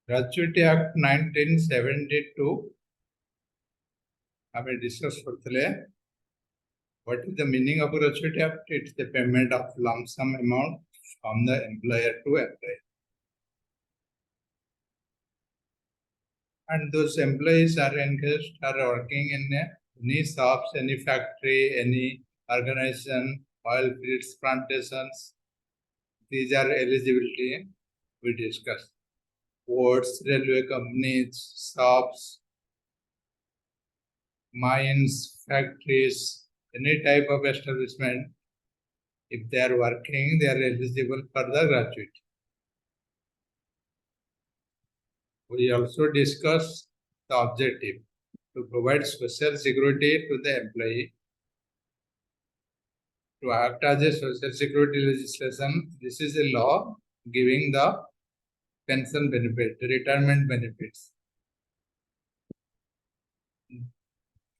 Gratuity Act 1972 ଆମେ discuss କରୁଥିଲେ. What is the meaning of Gratuity Act? It's the payment of lump sum amount from the employer to employee. And those employees are engaged, are working in any shops, any factory, any organization, oil fields, plantations. These are eligibility we discussed. Ports, railway companies, shops, mines, factories, any type of establishment, if they are working, they are eligible for the gratuity. We also discussed the objective to provide social security to the employee, to act as a social security legislation. This is a law giving the pension benefit, retirement benefits.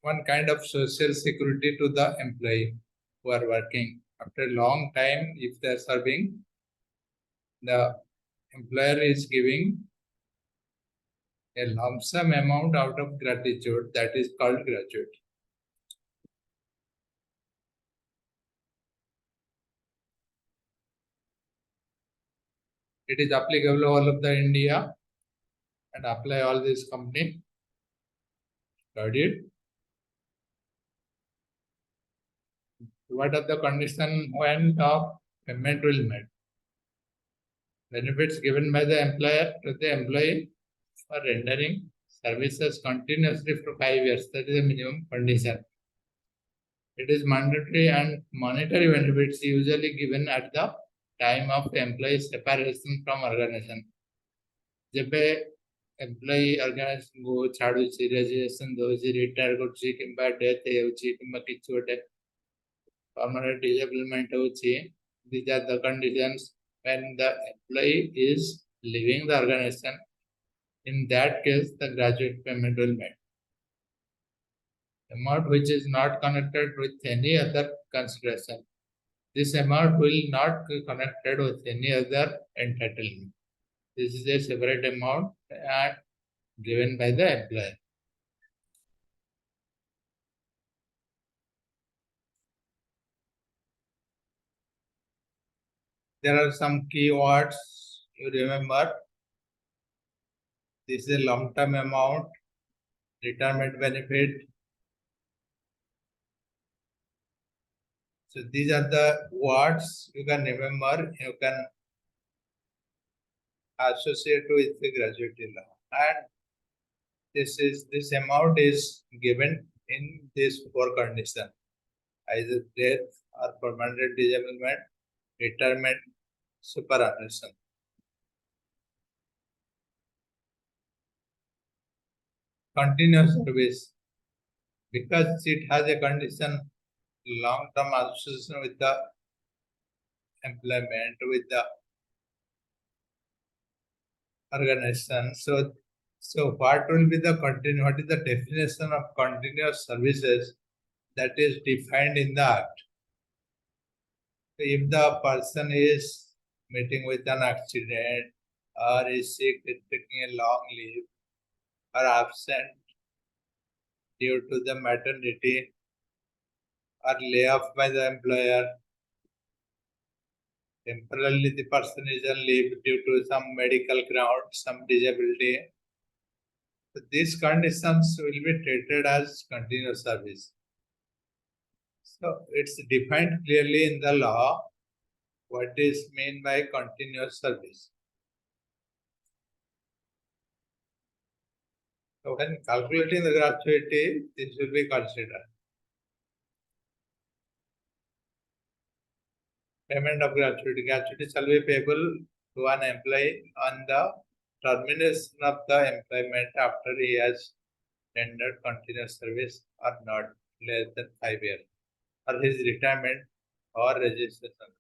One kind of social security to the employee who are working. After a long time, if they are serving, the employer is giving a lump sum amount out of gratitude, that is called gratuity. It is applicable all of the India and apply all this company. Got it? What are the condition when the payment will be made? Benefits given by the employer to the employee for rendering services continuously for 5 years. That is the minimum condition. It is mandatory and monetary benefits usually given at the time of employee separation from organization. जब employee organisation को छाड़ुची, resignation दोची, retire करची किंबा death हेउची किंबा किछि गोटे permanent disablement होची, these are the conditions when the employee is leaving the organization. In that case, the graduate payment will be made. Amount which is not connected with any other consideration. This amount will not be connected with any other entitlement. This is a separate amount given by the employer. There are some keywords you remember. This is a long-term amount, retirement benefit. So these are the words you can remember. You can associate with the gratuity law. And this amount is given in these 4 conditions: either death or permanent disablement, retirement, superannuation. Continuous service, because it has a condition long-term association with the employment, with the organization. So what will be the what is the definition of continuous services that is defined in the Act? If the person is meeting with an accident or is sick, is taking a long leave or absent due to the maternity or layoff by the employer, temporarily the person is on leave due to some medical ground, some disability. So these conditions will be treated as continuous service. So it's defined clearly in the law what is meant by continuous service. So when calculating the gratuity, this will be considered. Payment of gratuity. Gratuity shall be payable to an employee on the termination of the employment after he has rendered continuous service or not less than 5 years, or his retirement or registration,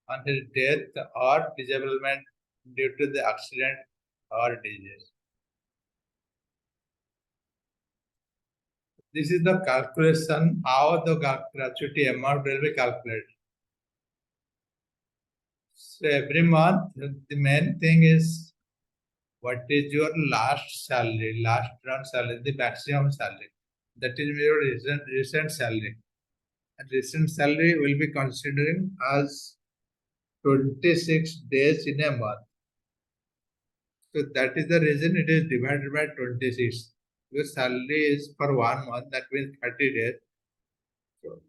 on his death or disablement due to the accident or disease. This is the calculation, how the gratuity amount will be calculated. So every month, the main thing is what is your last salary, last run salary, the maximum salary. That is your recent salary. And recent salary will be considering as 26 days in a month. So that is the reason it is divided by 26. Your salary is for 1 month, that means 30 days. So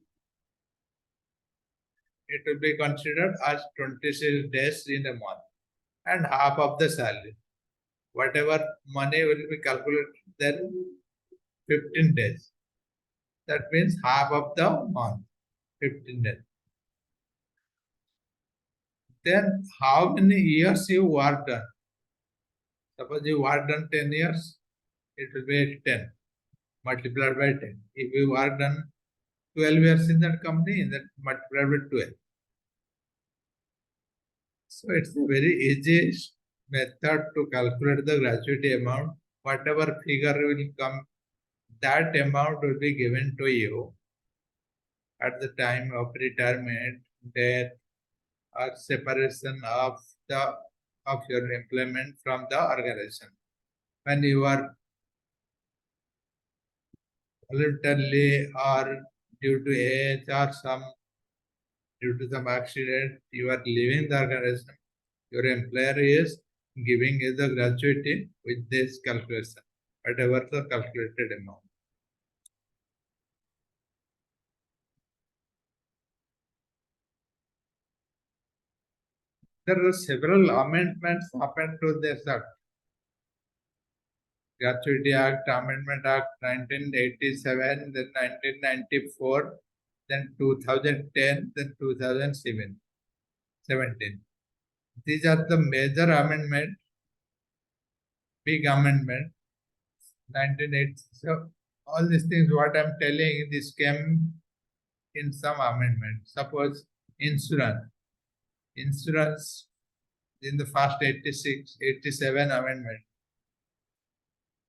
it will be considered as 26 days in a month and half of the salary. Whatever money will be calculated then 15 days. That means half of the month, 15 days. Then how many years you worked on? Suppose you worked on 10 years, it will be 10 multiplied by 10. If you worked on 12 years in that company, that multiplied by 12. So it's a very easy method to calculate the gratuity amount. Whatever figure will come, that amount will be given to you at the time of retirement, death, or separation of your employment from the organization. When you are voluntarily or due to age or due to some accident, you are leaving the organization, your employer is giving you the gratuity with this calculation, whatever the calculated amount. There are several amendments happened to this Act. Gratuity Act, Amendment Act 1987, then 1994, then 2010, then 2017. These are the major amendment, big amendment, 1980. So all these things what I'm telling, this came in some amendment. Suppose insurance. Insurance in the first 86, 87 amendment.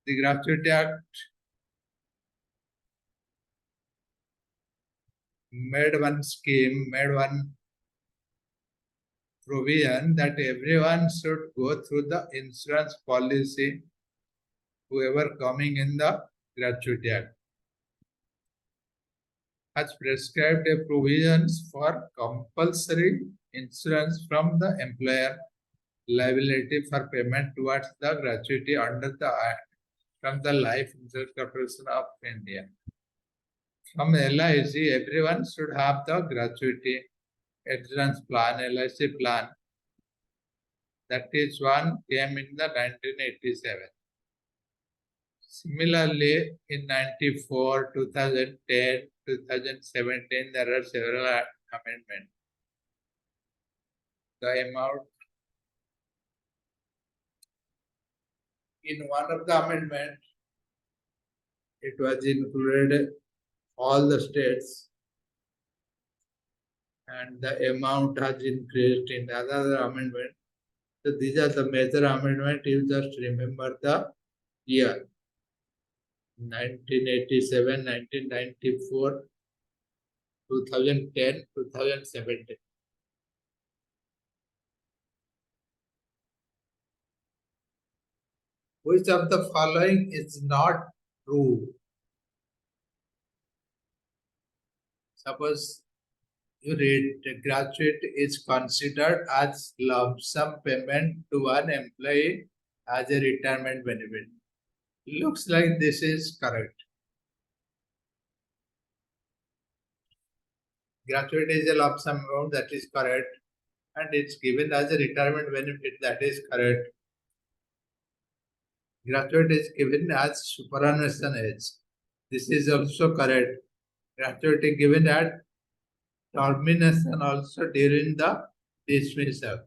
The Gratuity Act made one scheme, made one provision that everyone should go through the insurance policy, whoever coming in the Gratuity Act. Has prescribed a provisions for compulsory insurance from the employer, liability for payment towards the gratuity under the Act from the Life Insurance Corporation of India. From LIC, everyone should have the gratuity insurance plan, LIC plan. That is one came in the 1987. Similarly, in 94, 2010, 2017, there are several amendments. The amount in one of the amendments, it was included all the states, and the amount has increased in another amendment. So these are the major amendments. You just remember the year. 1987, 1994, 2010, 2017. Which of the following is not true? Suppose you read the gratuity is considered as lump sum payment to an employee as a retirement benefit. Looks like this is correct. Gratuity is a lump sum amount, that is correct, and it's given as a retirement benefit, that is correct. Gratuity is given as superannuation age. This is also correct. Gratuity given at termination also during the dismissal.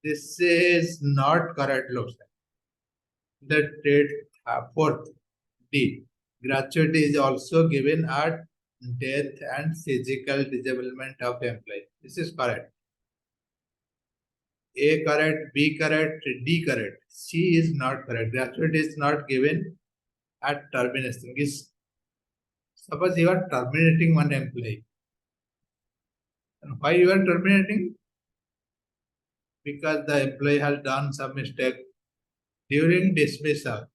This is not correct, looks like. The date fourth D. Gratuity is also given at death and physical disablement of employee. This is correct. A correct, B correct, D correct. C is not correct. Gratuity is not given at termination. Suppose you are terminating one employee. And why you are terminating? Because the employee has done some mistake. During dismissal,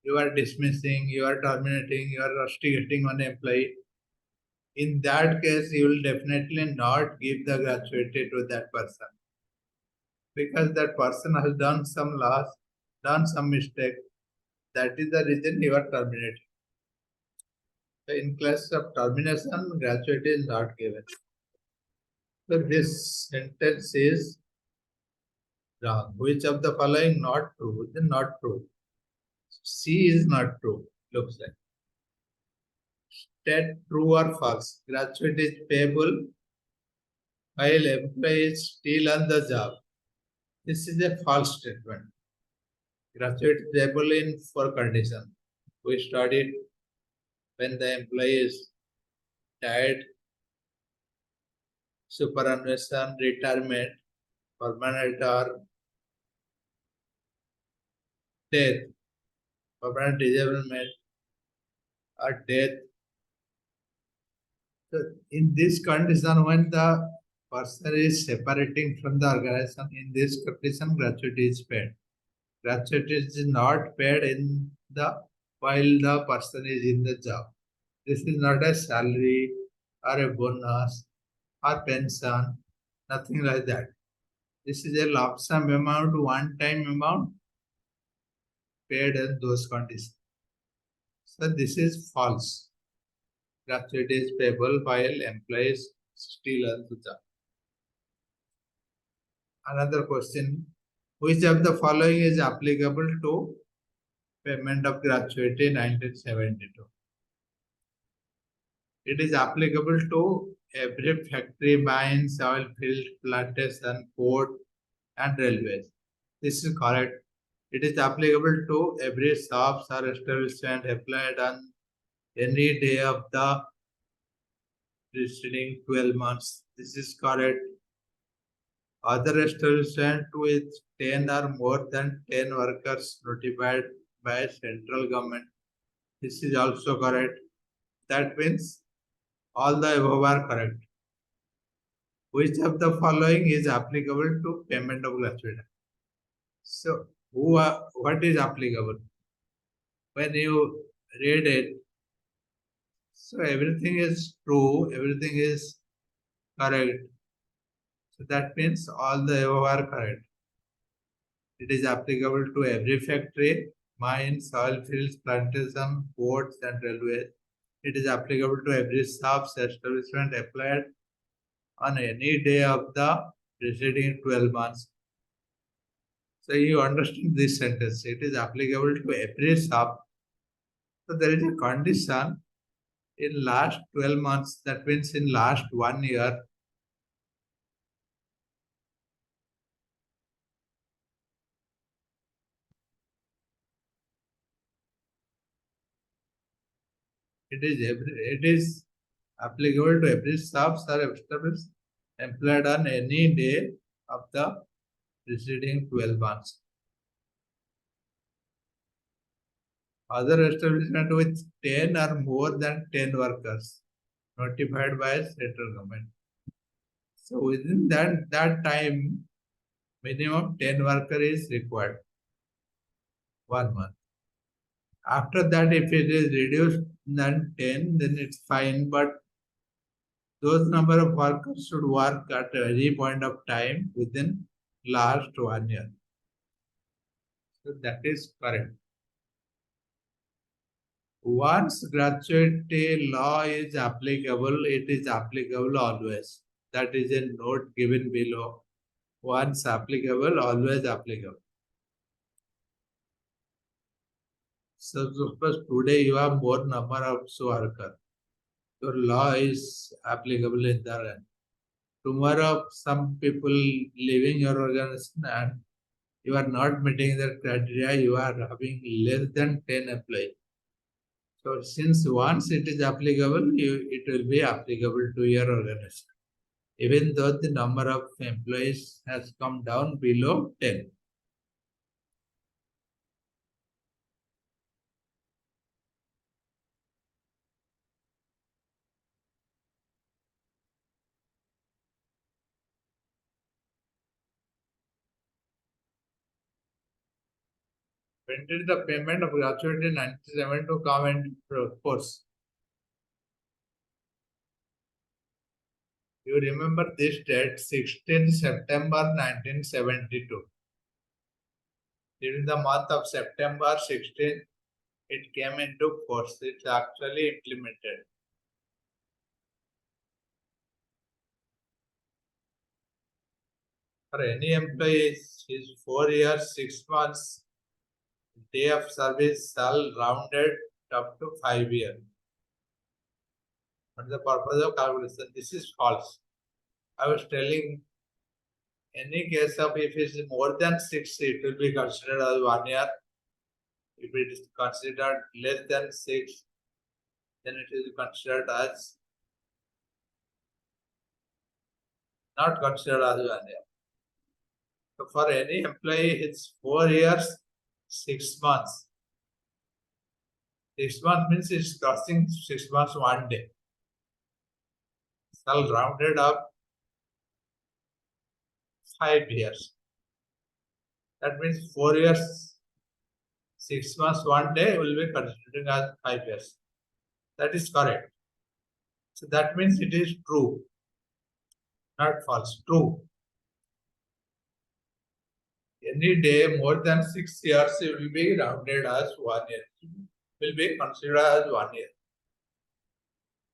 you are dismissing, you are terminating, you are rusticating on an employee. In that case, you will definitely not give the gratuity to that person because that person has done some loss, done some mistake. That is the reason you are terminating. So in case of termination, gratuity is not given. So this sentence is wrong. Which of the following not true? Then not true. C is not true. Looks like. State true or false. Gratuity is payable while employee is still on the job. This is a false statement. Gratuity is payable in four conditions. We studied when the employee is died, superannuation, retirement, permanent or death, permanent disablement or death. So in this condition, when the person is separating from the organization, in this condition, gratuity is paid. Gratuity is not paid in the while the person is in the job. This is not a salary or a bonus or pension, nothing like that. This is a lump sum amount, one-time amount paid in those conditions. So this is false. Gratuity is payable while employees still on the job. Another question, which of the following is applicable to payment of gratuity 1972? It is applicable to every factory, mines, oil field, plantation, port, and railways. This is correct. It is applicable to every shops or establishment applied on any day of the preceding 12 months. This is correct. Other establishment with 10 or more than 10 workers notified by central government. This is also correct. That means all the above are correct. Which of the following is applicable to payment of gratuity? So, what is applicable? When you read it, so everything is true, everything is correct. So that means all the above are correct. It is applicable to every factory, mines, oil fields, plantation, ports, and railways. It is applicable to every shops establishment applied on any day of the preceding 12 months. So you understand this sentence. It is applicable to every shop. So there is a condition in last 12 months. That means in last 1 year. It is applicable to every shops or established employed on any day of the preceding 12 months. Other establishment with 10 or more than 10 workers notified by central government. So within that time, minimum 10 worker is required, 1 month. After that, if it is reduced than 10, then it's fine. But those number of workers should work at any point of time within last 1 year. So that is correct. Once gratuity law is applicable, it is applicable always. That is a note given below. Once applicable, always applicable. So suppose today you have more number of workers. Your law is applicable in the end. Tomorrow, some people leaving your organization and you are not meeting the criteria, you are having less than 10 employees. So since once it is applicable, it will be applicable to your organization, even though the number of employees has come down below 10. When did the payment of gratuity in 97 to come into force? You remember this date, 16 September 1972. During the month of September 16, it came into force. It's actually implemented. For any employee, his 4 years, 6 months, day of service shall rounded up to 5 years. What is the purpose of calculation? This is false. I was telling any case of if it is more than 6, it will be considered as 1 year. If it is considered less than 6, then it is considered as not considered as 1 year. So for any employee, it's 4 years, 6 months. 6 months means it's crossing 6 months 1 day. Shall rounded up 5 years. That means 4 years, 6 months 1 day will be considered as 5 years. That is correct. So that means it is true, not false, true. Any day more than 6 years will be rounded as 1 year, will be considered as 1 year.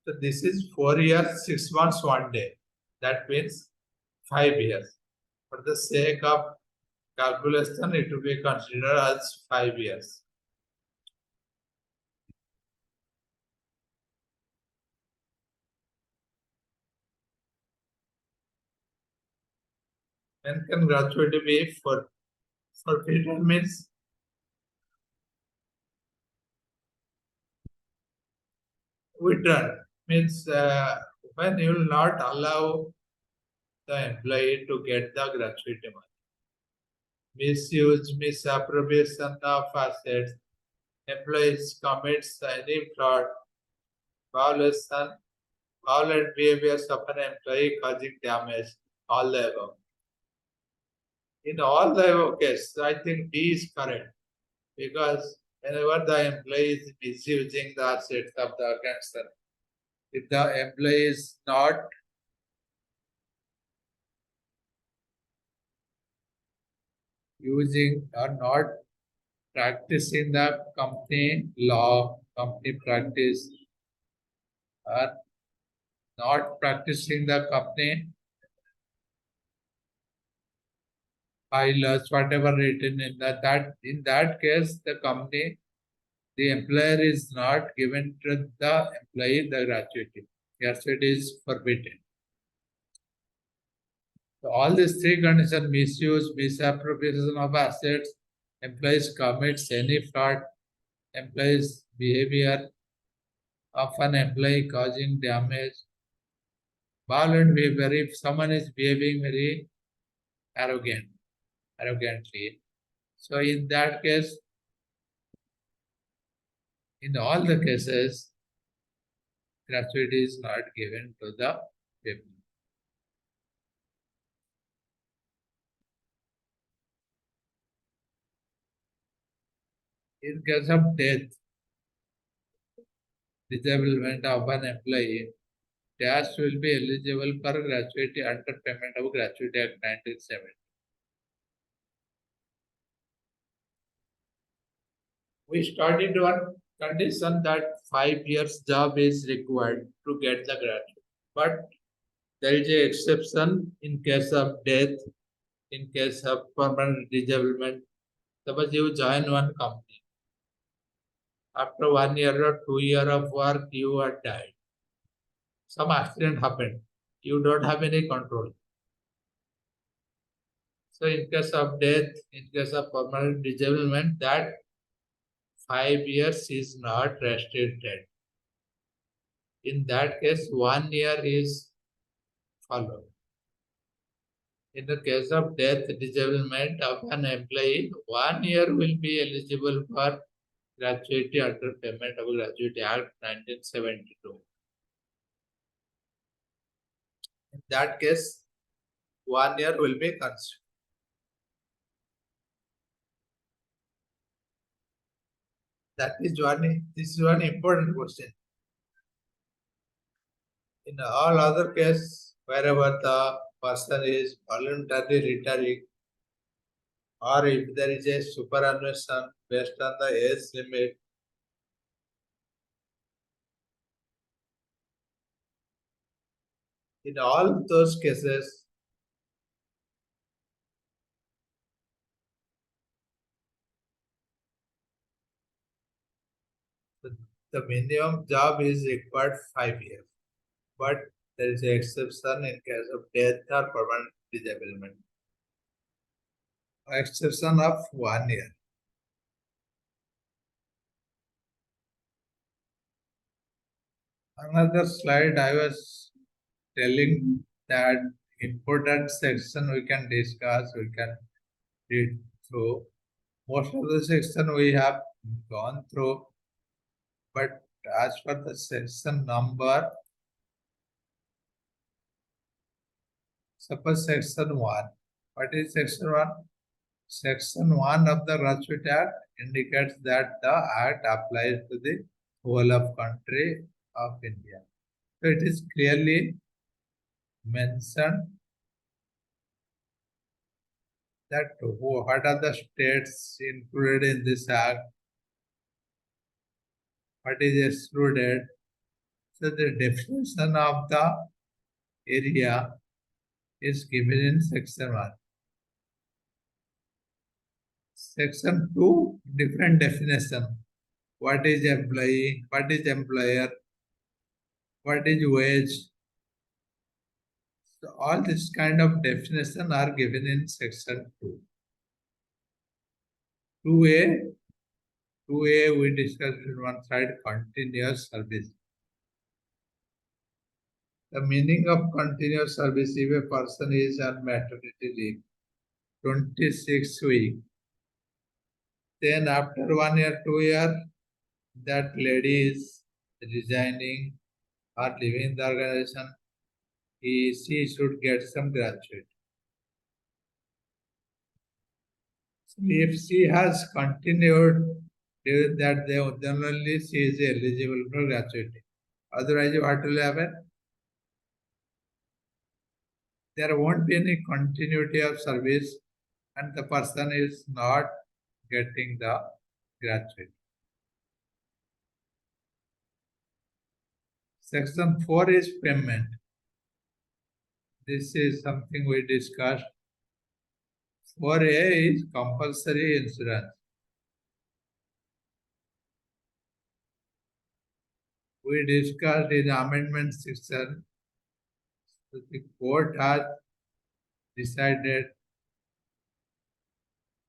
So this is 4 years, 6 months, 1 day. That means 5 years. For the sake of calculation, it will be considered as 5 years. When can gratuity be forfeited means withdrawn. Means when you will not allow the employee to get the gratuity money. Misuse, misappropriation of assets, employees commits any fraud, violation, violent behaviors of an employee causing damage, all the above. In all the above cases, I think D is correct because whenever the employee is misusing the assets of the organization, if the employee is not using or not practicing the company law, company practice, or not practicing the company bylaws, whatever written in that in that case, the company, the employer is not given to the employee the gratuity. Gratuity is forbidden. So all these three conditions, misuse, misappropriation of assets, employees commits any fraud, employees behavior of an employee causing damage, violent behavior, if someone is behaving very arrogantly. So in that case, in all the cases, gratuity is not given to the people. In case of death, disablement of an employee, dash will be eligible for gratuity under Payment of Gratuity Act 1970. We started one condition that 5 years job is required to get the gratuity. But there is an exception in case of death, in case of permanent disablement. Suppose you join one company. After 1 year or 2 years of work, you are died. Some accident happened. You don't have any control. So in case of death, in case of permanent disablement, that 5 years is not restricted. In that case, 1 year is followed. In the case of death, disablement of an employee, 1 year will be eligible for gratuity under Payment of Gratuity Act 1972. In that case, 1 year will be considered. This is one important question. In all other cases, wherever the person is voluntarily retiring, or if there is a superannuation based on the age limit, in all those cases, the, the minimum job is required 5 years. But there is an exception in case of death or permanent disablement. Exception of 1 year. Another slide I was telling that important section we can discuss, we can read through. Most of the section we have gone through, but as for the section number, suppose section 1. What is section 1? Section 1 of the Gratuity Act indicates that the Act applies to the whole of country of India. So it is clearly mentioned that what are the states included in this Act, what is excluded. So the definition of the area is given in section 1. Section 2, different definition. What is employee, what is employer, what is wage. So all this kind of definition are given in section 2. 2A, 2A we discussed in one side, continuous service. The meaning of continuous service if a person is on maternity leave, 26 weeks. Then after 1 year, 2 year, that lady is resigning or leaving the organization, she should get some gratuity. So if she has continued during that day, then only she is eligible for gratuity. Otherwise, what will happen? There won't be any continuity of service and the person is not getting the gratuity. Section 4 is payment. This is something we discussed. 4A is compulsory insurance. We discussed in amendment section. So the court has decided,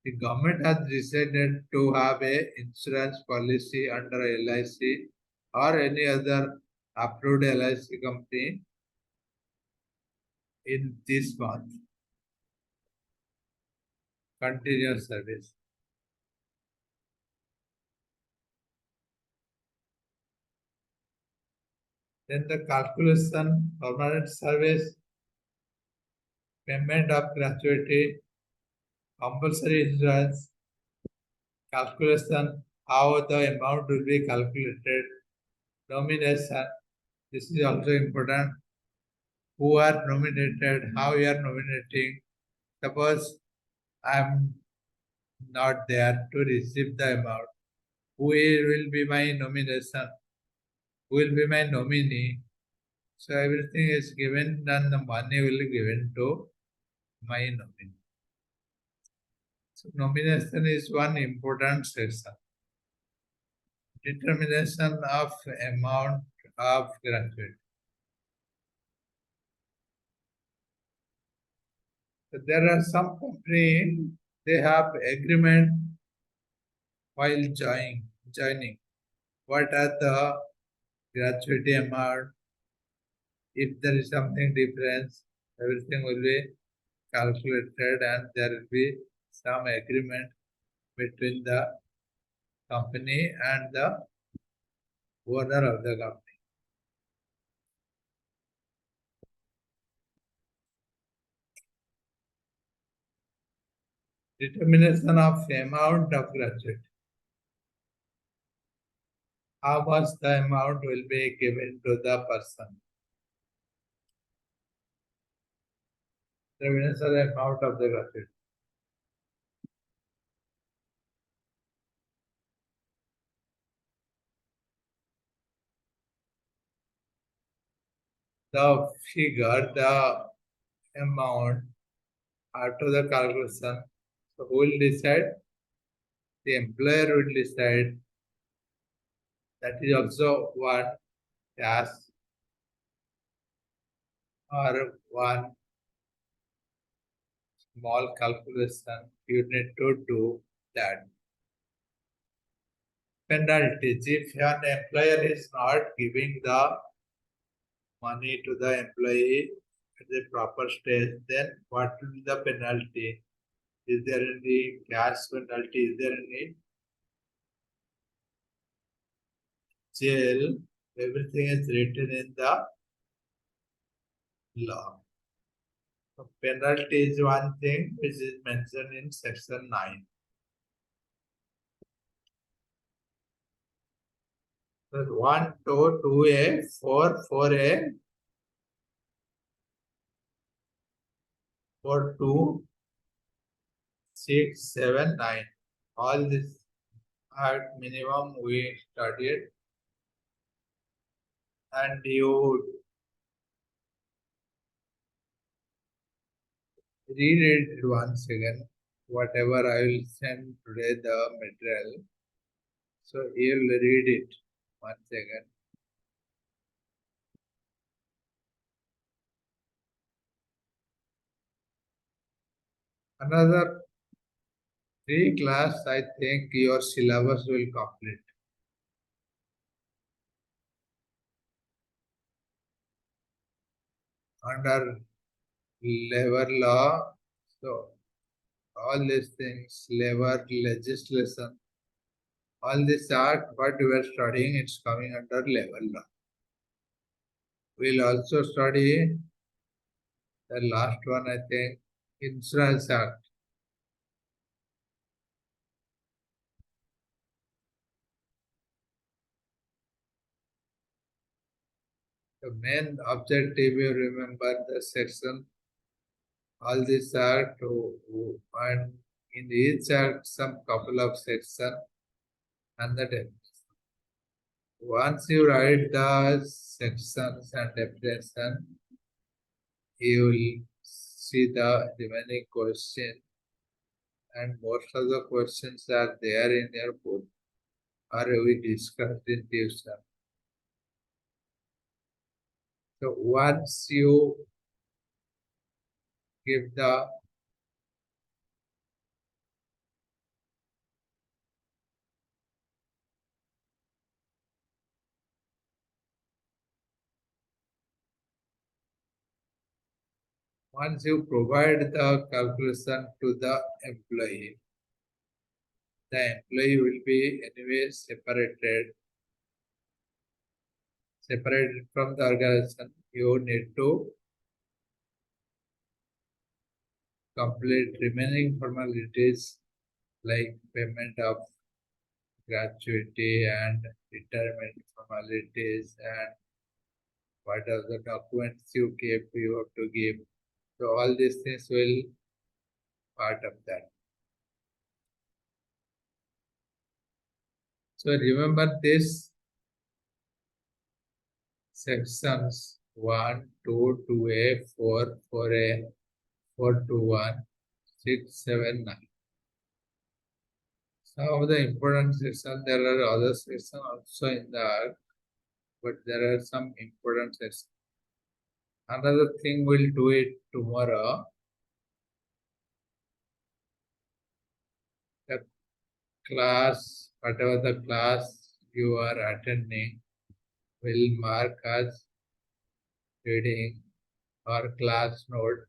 the government has decided to have a insurance policy under LIC or any other approved LIC company in this month. Continuous service. Then the calculation, permanent service, payment of gratuity, compulsory insurance, calculation, how the amount will be calculated, nomination, this is also important. Who are nominated, how you are nominating. Suppose I am not there to receive the amount. Who will be my nomination? Who will be my nominee? So everything is given and the money will be given to my nominee. So nomination is one important section. Determination of amount of gratuity. So there are some company, they have agreement while joining. What are the gratuity amount? If there is something difference, everything will be calculated and there will be some agreement between the company and the owner of the company. Determination of amount of gratuity. how much the amount will be given to the person. The winners are the amount of the gratuity. The figure, the amount after the calculation. So who will decide? The employer will decide. That is also one task or one small calculation you need to do that. Penalties. If an employer is not giving the money to the employee at the proper stage, then what will be the penalty? Is there any cash penalty? Is there any jail? Everything is written in the law. So penalty is one thing which is mentioned in section 9. So 1, 2, 2A, 4, 4A, 4, 2, 6, 7, 9. All this at minimum we studied, and you read it once again. Whatever I will send today, the material. So you'll read it once again. Another 3 class, I think your syllabus will complete. Under labor law, so all these things, labor legislation, all this art, what you are studying, it's coming under labor law. We'll also study the last one, I think, Insurance Act. The main objective, you remember the section, all these are and in each act some couple of section and the definition. Once you write the sections and definition, you will see the remaining question, and most of the questions are there in your book or we discussed in tuition. So once you give the once you provide the calculation to the employee will be anyway separated from the organization. You need to complete remaining formalities like payment of gratuity and retirement formalities and what are the documents you have to give. So all these things will part of that. So remember this sections 1, 2, 2A, 4, 4A, 4, 2, 1, 6, 7, 9. Some of the important sections, there are other sections also in the arc, but there are some important sections. Another thing we'll do it tomorrow. The class, whatever the class you are attending, will mark as reading or class note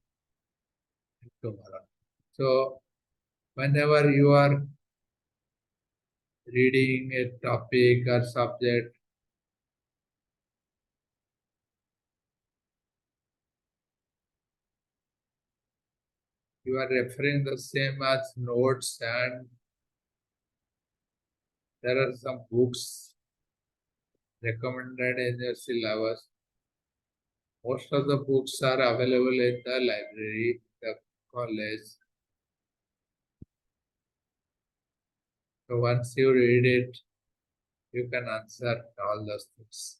tomorrow. So whenever you are reading a topic or subject, you are referring the same as notes, and there are some books recommended in your syllabus. Most of the books are available in the library, the college. So once you read it, you can answer all those things.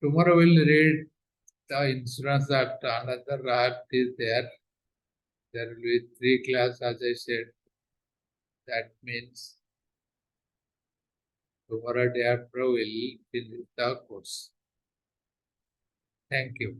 Tomorrow we'll read the Insurance Act. Another act is there. There will be 3 classes, as I said. That means tomorrow day after we'll finish the course. Thank you.